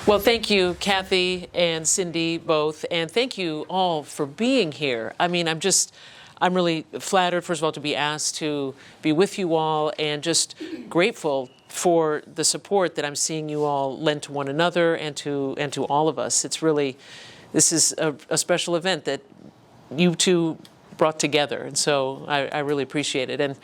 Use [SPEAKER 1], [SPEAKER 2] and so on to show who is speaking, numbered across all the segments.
[SPEAKER 1] Well, thank you, Kathy and Cindy, both, and thank you all for being here. I mean, I'm really flattered, first of all, to be asked to be with you all, and just grateful for the support that I'm seeing you all lend to one another and to all of us. It's really, this is a special event that you two brought together, and so I really appreciate it. And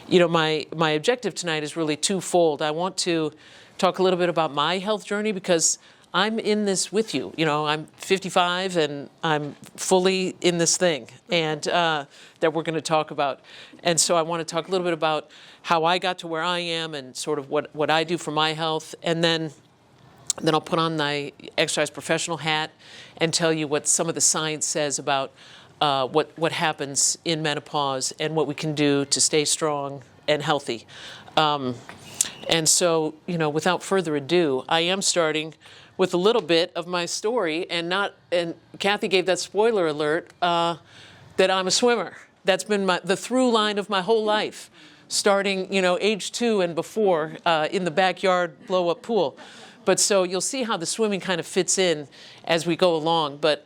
[SPEAKER 1] you know, my objective tonight is really twofold. I want to talk a little bit about my health journey because I'm in this with you. You know, I'm 55 and I'm fully in this thing, and that we're going to talk about. And so I want to talk a little bit about how I got to where I am and sort of what I do for my health, and then I'll put on my exercise professional hat and tell you what some of the science says about what happens in menopause and what we can do to stay strong and healthy. And so, you know, without further ado, I am starting with a little bit of my story, and Kathy gave that spoiler alert that I'm a swimmer. That's been the through line of my whole life, starting, you know, age 2 and before in the backyard blow-up pool. But so you'll see how the swimming kind of fits in as we go along. But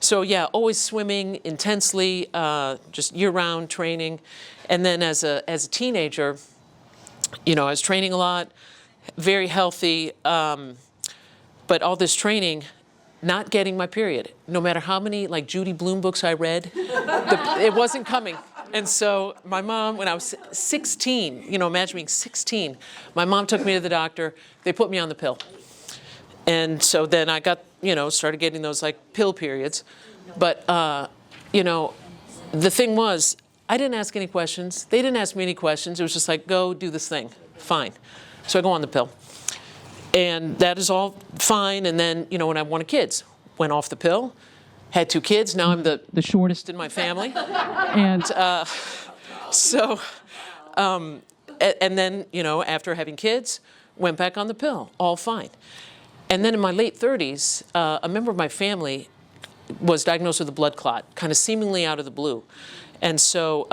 [SPEAKER 1] so yeah, always swimming intensely, just year-round training, and then as a teenager, you know, I was training a lot, very healthy, but all this training, not getting my period. No matter how many like Judy Blume books I read, it wasn't coming. And so my mom, when I was 16, you know, imagine being 16, my mom took me to the doctor. They put me on the pill. And so then I got, you know, started getting those like pill periods. But, you know, the thing was, I didn't ask any questions. They didn't ask me any questions. It was just like, go do this thing. Fine. So I go on the pill. And that is all fine. And then, you know, when I wanted kids, went off the pill, had 2 kids. Now I'm the shortest in my family. And and then, you know, after having kids, went back on the pill. All fine. And then in my late 30s, a member of my family was diagnosed with a blood clot, kind of seemingly out of the blue. And so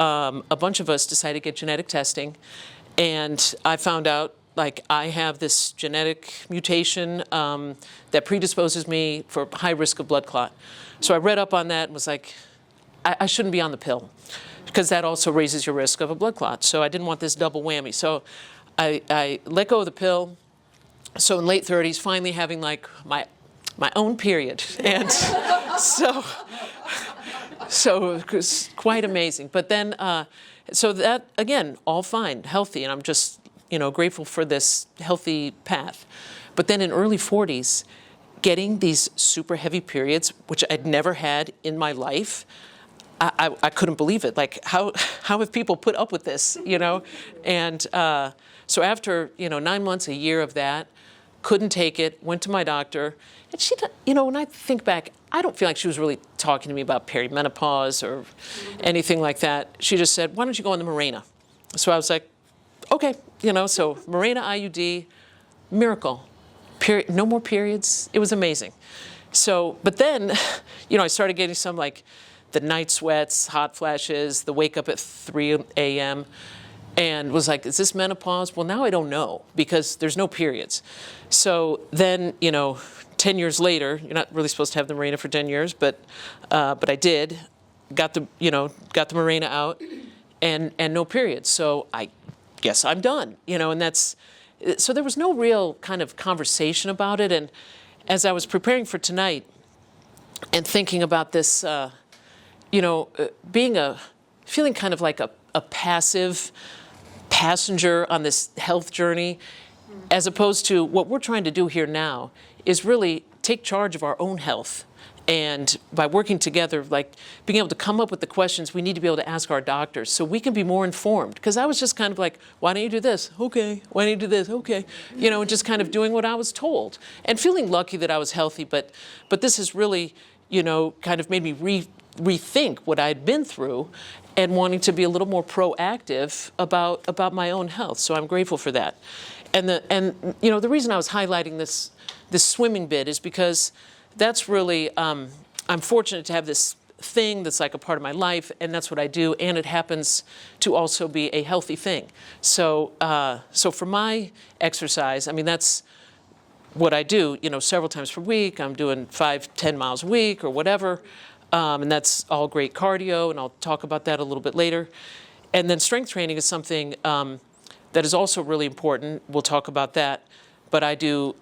[SPEAKER 1] a bunch of us decided to get genetic testing, and I found out, like, I have this genetic mutation that predisposes me for high risk of blood clot. So I read up on that and was like, I shouldn't be on the pill, because that also raises your risk of a blood clot. So I didn't want this double whammy. So I let go of the pill. So in late 30s, finally having like my own period. And so it was quite amazing. But then, so that, again, all fine, healthy, and I'm just, you know, grateful for this healthy path. But then in early 40s, getting these super heavy periods, which I'd never had in my life, I couldn't believe it. Like, how have people put up with this, you know? And so after, you know, 9 months, a year of that, couldn't take it, went to my doctor. And she, you know, when I think back, I don't feel like she was really talking to me about perimenopause or anything like that. She just said, why don't you go on the Mirena? So I was like, okay, you know, so Mirena IUD, miracle. Period, no more periods. It was amazing. So, but then, you know, I started getting some like the night sweats, hot flashes, the wake up at 3 a.m. and was like, is this menopause? Well, now I don't know because there's no periods. So then, you know, 10 years later, you're not really supposed to have the Mirena for 10 years, but I did, got the Mirena out and no periods. So I guess I'm done, you know, and that's, so there was no real kind of conversation about it. And as I was preparing for tonight and thinking about this, you know, feeling kind of like a passive passenger on this health journey, as opposed to what we're trying to do here now is really take charge of our own health. And by working together, like being able to come up with the questions we need to be able to ask our doctors so we can be more informed. Because I was just kind of like, why don't you do this? Okay. Why don't you do this? Okay. You know, and just kind of doing what I was told. And feeling lucky that I was healthy. But this has really, you know, kind of made me rethink what I'd been through and wanting to be a little more proactive about my own health. So I'm grateful for that. And you know, the reason I was highlighting this swimming bit is because that's really, I'm fortunate to have this thing that's like a part of my life, and that's what I do, and it happens to also be a healthy thing. So for my exercise, I mean, that's what I do, several times per week. I'm doing 5-10 miles a week or whatever. And that's all great cardio, and I'll talk about that a little bit later. And then strength training is something that is also really important. We'll talk about that. But I do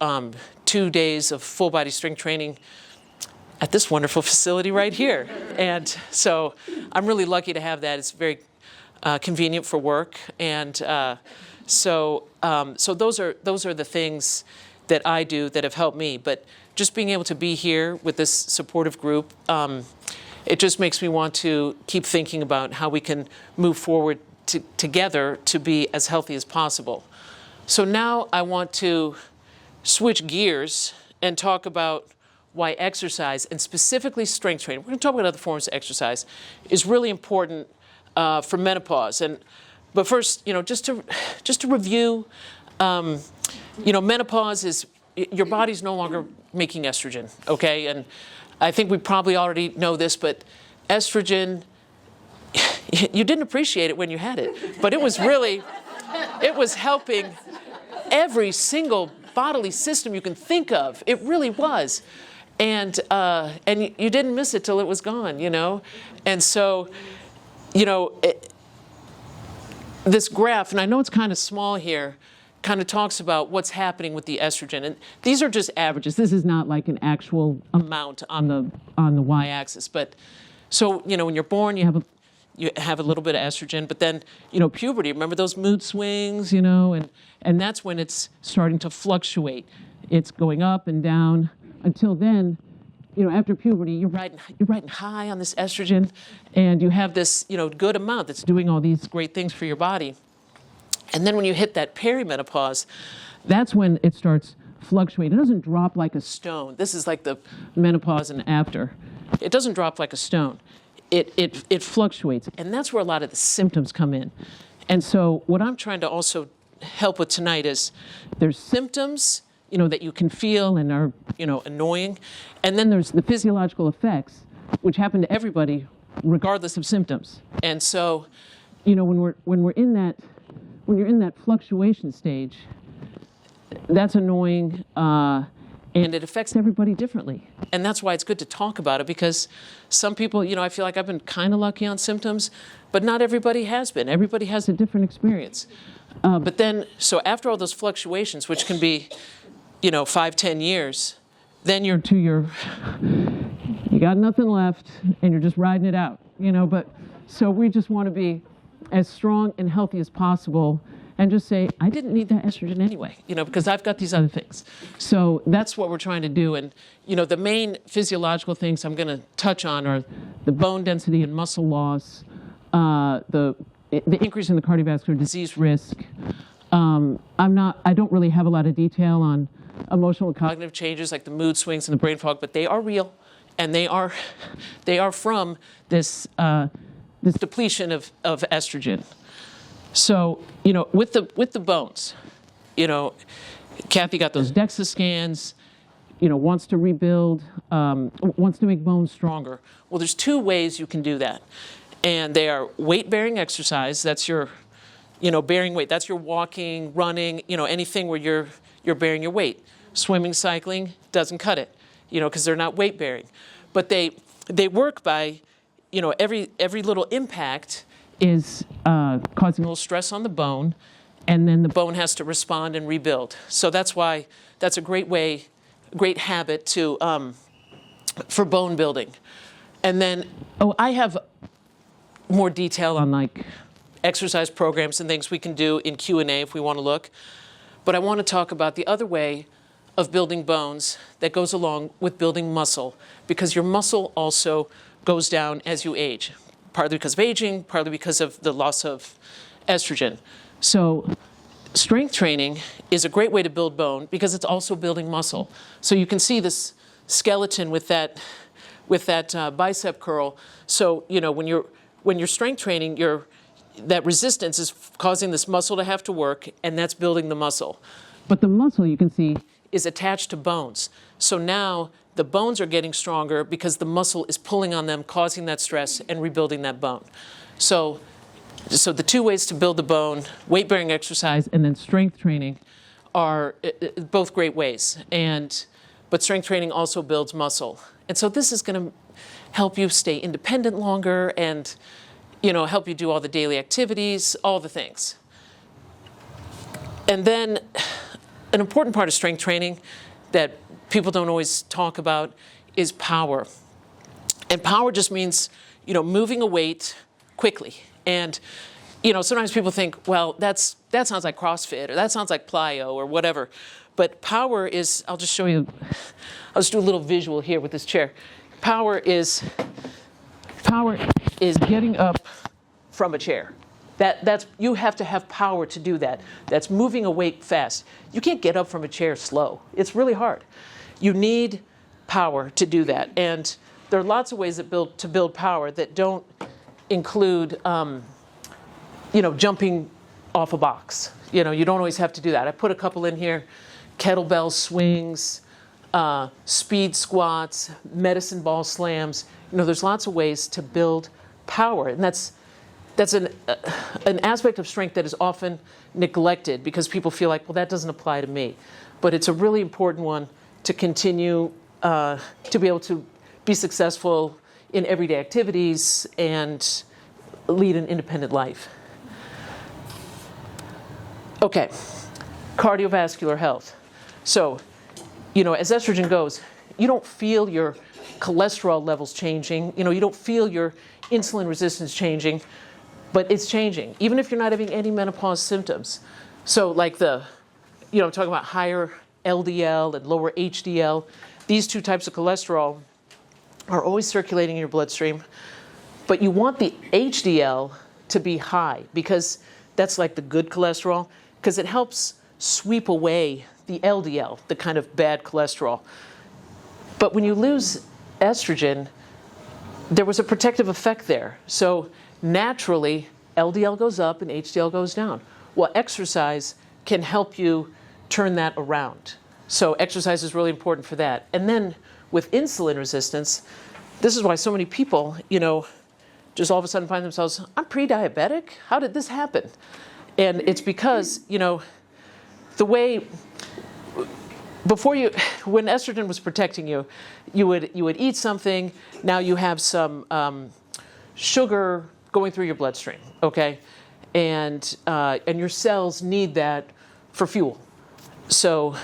[SPEAKER 1] 2 days of full body strength training at this wonderful facility right here. And so I'm really lucky to have that. It's very convenient for work. And so those are the things that I do that have helped me. But just being able to be here with this supportive group, it just makes me want to keep thinking about how we can move forward together to be as healthy as possible. So now I want to switch gears and talk about why exercise, and specifically strength training, we're going to talk about other forms of exercise, is really important for menopause. But first, just to review, menopause is your body's no longer making estrogen, okay? And I think we probably already know this, but estrogen, you didn't appreciate it when you had it, but it was helping every single bodily system you can think of. It really was. And you didn't miss it till it was gone, And so, this graph, and I know it's kind of small here, kind of talks about what's happening with the estrogen. And these are just averages. This is not like an actual amount on the y-axis. But so, when you're born, you have a little bit of estrogen, but then, puberty, remember those mood swings, and that's when it's starting to fluctuate. It's going up and down until then, after puberty, you're riding high on this estrogen, and you have this, good amount that's doing all these great things for your body. And then when you hit that perimenopause, that's when it starts fluctuating. It doesn't drop like a stone. This is like the menopause and after. It doesn't drop like a stone. It fluctuates, and that's where a lot of the symptoms come in. And so what I'm trying to also help with tonight is there's symptoms, that you can feel and are, annoying, and then there's the physiological effects, which happen to everybody regardless of symptoms. And so, when you're in that fluctuation stage, that's annoying, and it affects everybody differently. And that's why it's good to talk about it, because some people, I feel like I've been kind of lucky on symptoms, but not everybody has been. Everybody has a different experience. But then, so after all those fluctuations, which can be, 5-10 years, then you got nothing left, and you're just riding it out, But so we just want to be as strong and healthy as possible, and just say, I didn't need that estrogen anyway, because I've got these other things. So that's what we're trying to do. And, the main physiological things I'm going to touch on are the bone density and muscle loss, the increase in the cardiovascular disease risk. I don't really have a lot of detail on emotional and cognitive changes like the mood swings and the brain fog, but they are real, and they are from this depletion of estrogen. So, with the bones, Kathy got those DEXA scans, wants to rebuild, wants to make bones stronger. Well, there's 2 ways you can do that. And they are weight-bearing exercise. That's your, bearing weight. That's your walking, running, anything where you're bearing your weight. Swimming, cycling doesn't cut it, because they're not weight-bearing. But they work by, every little impact is causing a little stress on the bone, and then the bone has to respond and rebuild. So that's why that's a great habit to for bone building. And then, I have more detail on like exercise programs and things we can do in Q&A if we want to look. But I want to talk about the other way of building bones that goes along with building muscle, because your muscle also goes down as you age, partly because of aging, partly because of the loss of estrogen. So strength training is a great way to build bone because it's also building muscle. So you can see this skeleton with that bicep curl. So when you're strength training, that resistance is causing this muscle to have to work, and that's building the muscle. But the muscle, you can see, is attached to bones. So now the bones are getting stronger because the muscle is pulling on them, causing that stress and rebuilding that bone. So the 2 ways to build the bone, weight-bearing exercise and then strength training, are both great ways. But strength training also builds muscle. And so this is going to help you stay independent longer and, help you do all the daily activities, all the things. And then an important part of strength training that people don't always talk about is power. And power just means, moving a weight quickly. And, sometimes people think, well, that sounds like CrossFit, or that sounds like plyo, or whatever. But power is, I'll just show you, I'll just do a little visual here with this chair. Power is getting up from a chair. You have to have power to do that. That's moving a weight fast. You can't get up from a chair slow. It's really hard. You need power to do that. And there are lots of ways to build power that don't include, jumping off a box. You don't always have to do that. I put a couple in here: kettlebell swings, speed squats, medicine ball slams. There's lots of ways to build power, and that's an aspect of strength that is often neglected because people feel like, well, that doesn't apply to me. But it's a really important one to continue to be able to be successful in everyday activities and lead an independent life. Okay, cardiovascular health. So, as estrogen goes, you don't feel your cholesterol levels changing. You don't feel your insulin resistance changing, but it's changing, even if you're not having any menopause symptoms. So like I'm talking about higher LDL and lower HDL. These two types of cholesterol are always circulating in your bloodstream, but you want the HDL to be high because that's like the good cholesterol, because it helps sweep away the LDL, the kind of bad cholesterol. But when you lose estrogen, there was a protective effect there. So naturally, LDL goes up and HDL goes down. Well, exercise can help you turn that around. So exercise is really important for that. And then with insulin resistance, this is why so many people, just all of a sudden find themselves, I'm pre-diabetic? How did this happen? And it's because, the way, when estrogen was protecting you, you would eat something. Now you have some sugar going through your bloodstream, okay? And your cells need that for fuel. So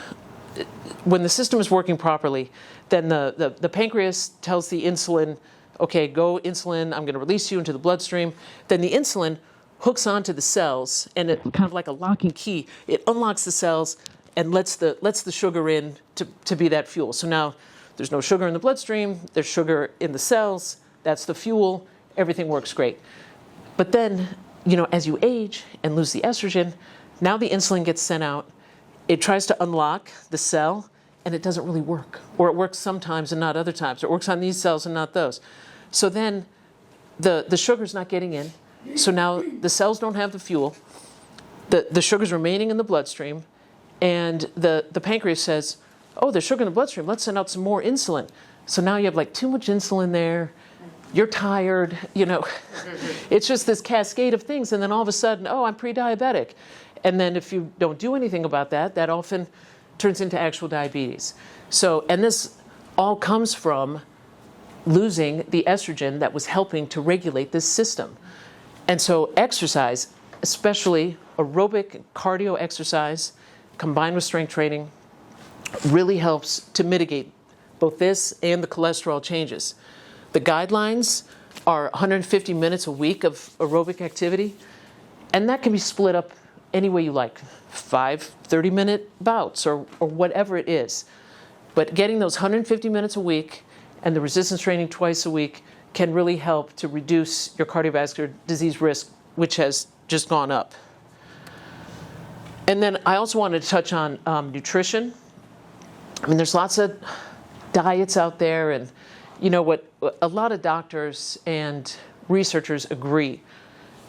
[SPEAKER 1] when the system is working properly, then the pancreas tells the insulin, okay, go insulin, I'm going to release you into the bloodstream. Then the insulin hooks onto the cells, and it kind of like a locking key. It unlocks the cells and lets the sugar in to be that fuel. So now there's no sugar in the bloodstream, there's sugar in the cells, that's the fuel, everything works great. But then, as you age and lose the estrogen, now the insulin gets sent out, it tries to unlock the cell, and it doesn't really work. Or it works sometimes and not other times. It works on these cells and not those. So then the sugar's not getting in. So now the cells don't have the fuel. The sugar's remaining in the bloodstream. And the pancreas says, oh, there's sugar in the bloodstream. Let's send out some more insulin. So now you have like too much insulin there. You're tired, It's just this cascade of things. And then all of a sudden, oh, I'm pre-diabetic. And then if you don't do anything about that, that often turns into actual diabetes. So, and this all comes from losing the estrogen that was helping to regulate this system. And so exercise, especially aerobic cardio exercise, combined with strength training, really helps to mitigate both this and the cholesterol changes. The guidelines are 150 minutes a week of aerobic activity, and that can be split up any way you like, 5 30-minute bouts or whatever it is. But getting those 150 minutes a week and the resistance training twice a week can really help to reduce your cardiovascular disease risk, which has just gone up. And then I also wanted to touch on nutrition. I mean, there's lots of diets out there, and what a lot of doctors and researchers agree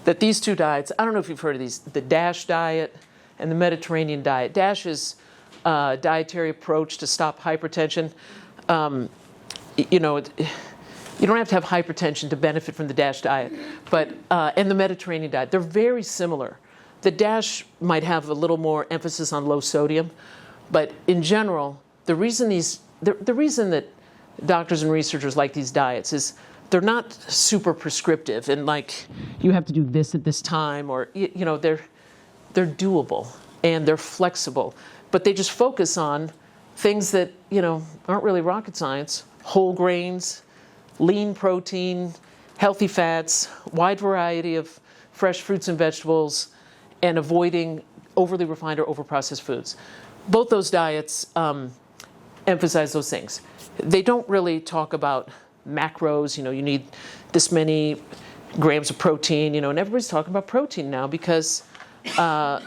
[SPEAKER 1] that these two diets, I don't know if you've heard of these, the DASH diet and the Mediterranean diet. DASH is a dietary approach to stop hypertension. You don't have to have hypertension to benefit from the DASH diet, but and the Mediterranean diet, they're very similar. the DASH might have a little more emphasis on low sodium, but in general, the reason that doctors and researchers like these diets is they're not super prescriptive and like you have to do this at this time, or they're doable and they're flexible, but they just focus on things that aren't really rocket science: whole grains, lean protein, healthy fats, wide variety of fresh fruits and vegetables, and avoiding overly refined or overprocessed foods. Both those diets emphasize those things. They don't really talk about macros. You need this many grams of protein. And everybody's talking about protein now because we're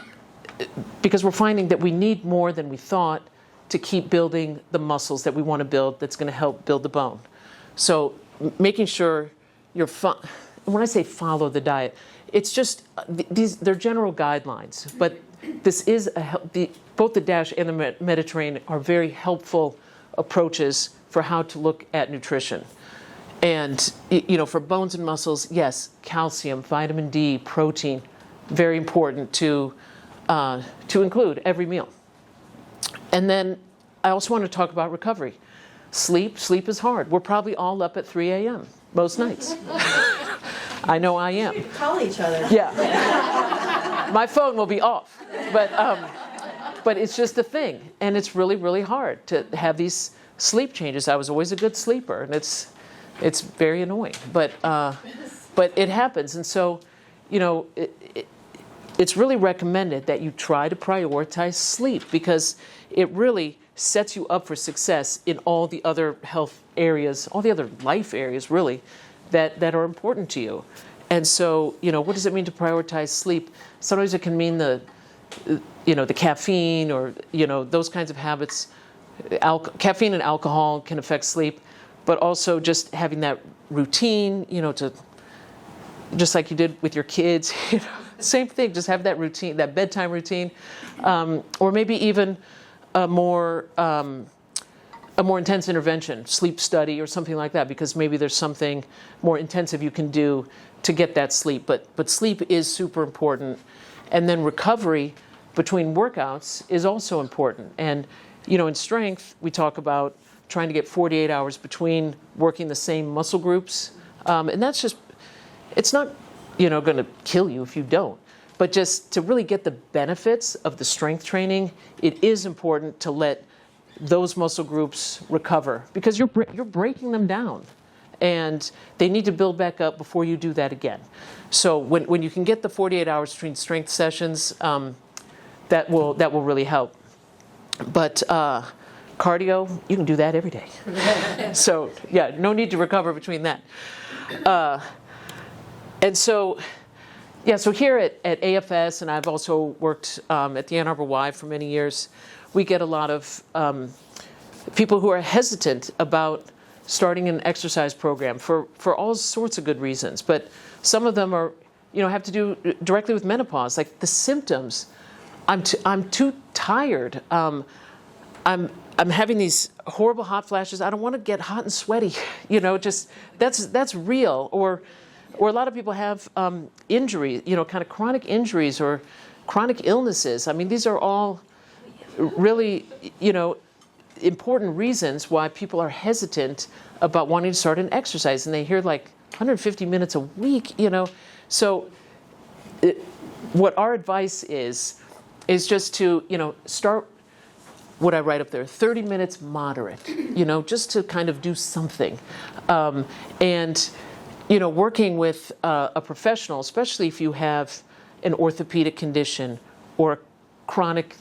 [SPEAKER 1] finding that we need more than we thought to keep building the muscles that we want to build. That's going to help build the bone. So making sure when I say follow the diet, it's just they're general guidelines, but this is both the DASH and the Mediterranean are very helpful approaches for how to look at nutrition. And for bones and muscles, yes, calcium, vitamin D, protein, very important to include every meal. And then I also want to talk about recovery. Sleep is hard. We're probably all up at 3 a.m. most nights. I know I am.
[SPEAKER 2] We call each other.
[SPEAKER 1] Yeah. My phone will be off. But it's just a thing. And it's really, really hard to have these sleep changes. I was always a good sleeper, and it's very annoying. But it happens. And so, it's really recommended that you try to prioritize sleep, because it really sets you up for success in all the other health areas, all the other life areas, really, that are important to you. And so, what does it mean to prioritize sleep? Sometimes it can mean the caffeine or, those kinds of habits. Caffeine and alcohol can affect sleep, but also just having that routine, just like you did with your kids, same thing, just have that routine, that bedtime routine, or maybe even a more intense intervention, sleep study or something like that, because maybe there's something more intensive you can do to get that sleep. But sleep is super important. And then recovery between workouts is also important. And, in strength, we talk about trying to get 48 hours between working the same muscle groups. And that's just, it's not, going to kill you if you don't. But just to really get the benefits of the strength training, it is important to let those muscle groups recover, because you're breaking them down, and they need to build back up before you do that again. So when you can get the 48 hours between strength sessions, that will really help. But cardio, you can do that every day. So yeah, no need to recover between that. And so. Yeah, so here at AFS, and I've also worked at the Ann Arbor Y for many years, we get a lot of people who are hesitant about starting an exercise program for all sorts of good reasons. But some of them are, have to do directly with menopause, like the symptoms. I'm too tired. I'm having these horrible hot flashes. I don't want to get hot and sweaty. Just that's real. Or a lot of people have injuries, kind of chronic injuries or chronic illnesses. I mean, these are all really, important reasons why people are hesitant about wanting to start an exercise. And they hear like 150 minutes a week, So what our advice is just to, start what I write up there, 30 minutes moderate, just to kind of do something. And working with a professional, especially if you have an orthopedic condition or a chronic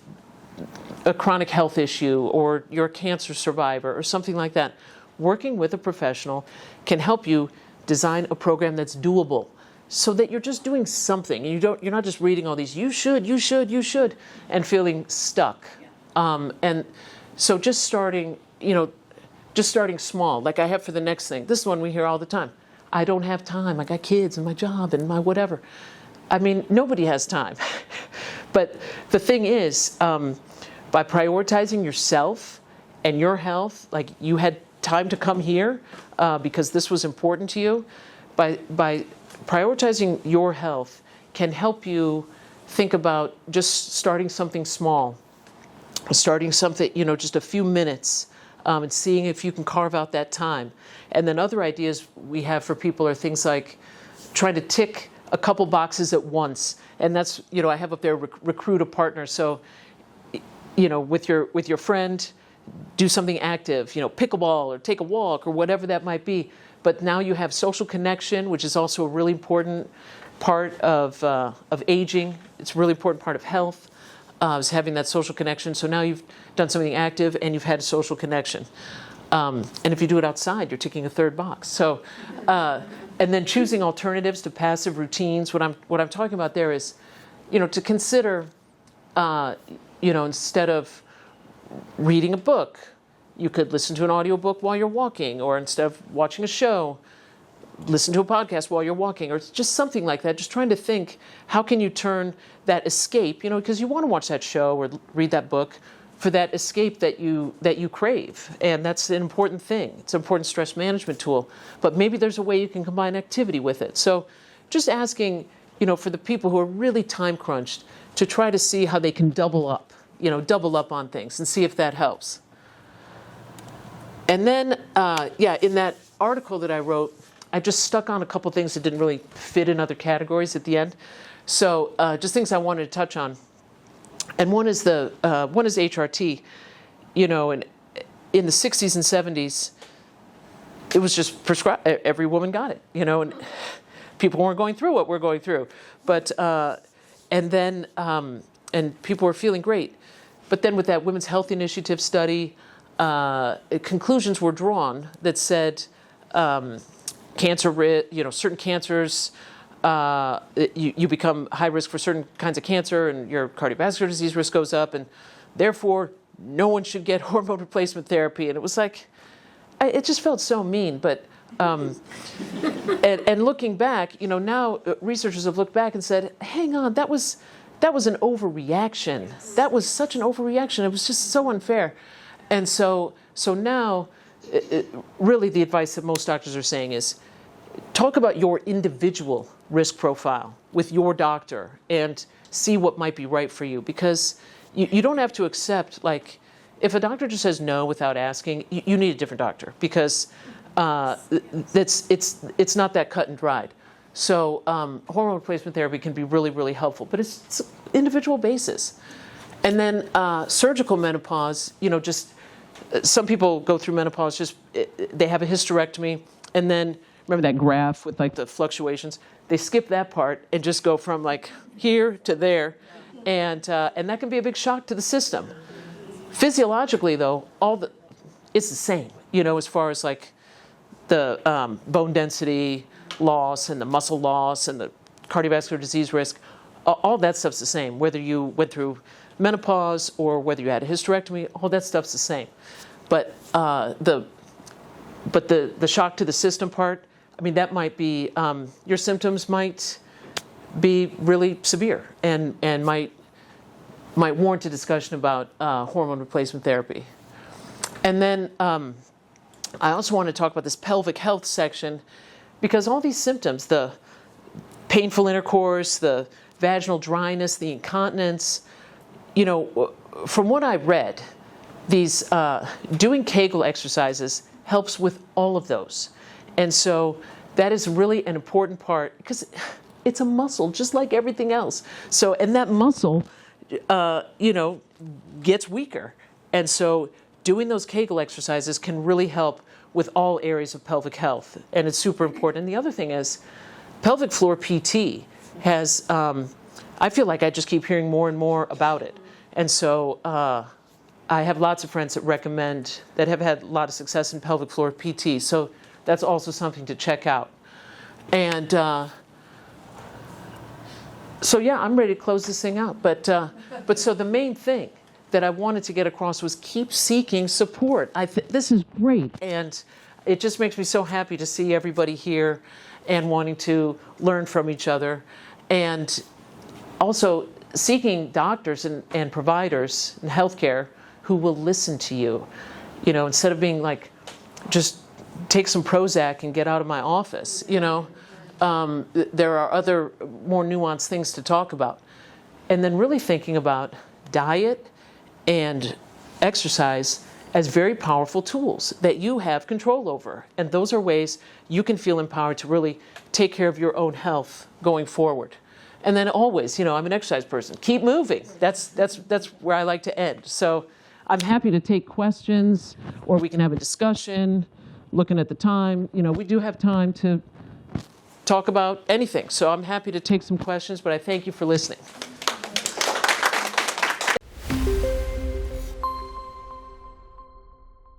[SPEAKER 1] health issue, or you're a cancer survivor or something like that, working with a professional can help you design a program that's doable, so that you're just doing something, and you're not just reading all these you should and feeling stuck. And so just starting small, like I have for the next thing. This is one we hear all the time. I don't have time. I got kids and my job and my whatever. I mean, nobody has time. But the thing is, by prioritizing yourself and your health, like you had time to come here because this was important to you, by prioritizing your health can help you think about just starting something small, starting something, just a few minutes, and seeing if you can carve out that time. And then other ideas we have for people are things like trying to tick a couple boxes at once. And that's, I have up there recruit a partner. So, with your friend, do something active, pickleball or take a walk or whatever that might be. But now you have social connection, which is also a really important part of aging. It's a really important part of health, is having that social connection. So now you've done something active and you've had a social connection. And if you do it outside, you're ticking a third box. So, and then choosing alternatives to passive routines. What I'm talking about there is, to consider, instead of reading a book, you could listen to an audiobook while you're walking, or instead of watching a show, listen to a podcast while you're walking, or just something like that. Just trying to think, how can you turn that escape, because you want to watch that show or read that book for that escape that you crave. And that's an important thing. It's an important stress management tool. But maybe there's a way you can combine activity with it. So just asking, for the people who are really time crunched, to try to see how they can double up on things and see if that helps. And then, in that article that I wrote, I just stuck on a couple things that didn't really fit in other categories at the end. So just things I wanted to touch on. And one is HRT. And in the 60s and 70s, it was just prescribed. Every woman got it, and people weren't going through what we're going through. But, and people were feeling great. But then with that Women's Health Initiative study, conclusions were drawn that said certain cancers, you become high risk for certain kinds of cancer, and your cardiovascular disease risk goes up, and therefore no one should get hormone replacement therapy. And it was like, it just felt so mean. But and looking back, now researchers have looked back and said, hang on, that was an overreaction. That was such an overreaction. It was just so unfair. And so now, really the advice that most doctors are saying is, talk about your individual risk profile with your doctor and see what might be right for you. Because you don't have to accept, if a doctor just says no without asking, you need a different doctor, because it's not that cut and dried. So hormone replacement therapy can be really, really helpful, but it's individual basis. And then surgical menopause, just some people go through menopause, they have a hysterectomy, and then remember that graph with the fluctuations? They skip that part and just go from here to there, and that can be a big shock to the system. Physiologically, though, it's the same, as far as the bone density loss and the muscle loss and the cardiovascular disease risk. All that stuff's the same, whether you went through menopause or whether you had a hysterectomy. All that stuff's the same. But the shock to the system part, that might be, your symptoms might be really severe and might warrant a discussion about hormone replacement therapy. And then I also want to talk about this pelvic health section, because all these symptoms, the painful intercourse, the vaginal dryness, the incontinence, from what I read, these doing Kegel exercises helps with all of those. And so that is really an important part, because it's a muscle just like everything else. So, and that muscle, gets weaker. And so doing those Kegel exercises can really help with all areas of pelvic health. And it's super important. And the other thing is, pelvic floor PT has, I feel like I just keep hearing more and more about it. And so I have lots of friends that have had a lot of success in pelvic floor PT. So that's also something to check out. And I'm ready to close this thing out. But so the main thing that I wanted to get across was keep seeking support. This is great. And it just makes me so happy to see everybody here and wanting to learn from each other. And also seeking doctors and providers in healthcare who will listen to you, instead of being just take some Prozac and get out of my office, there are other more nuanced things to talk about. and then really thinking about diet and exercise as very powerful tools that you have control over. And those are ways you can feel empowered to really take care of your own health going forward. And then always, I'm an exercise person. Keep moving. That's where I like to end. So I'm happy to take questions, or we can have a discussion. Looking at the time, we do have time to talk about anything. So I'm happy to take some questions, but I thank you for listening.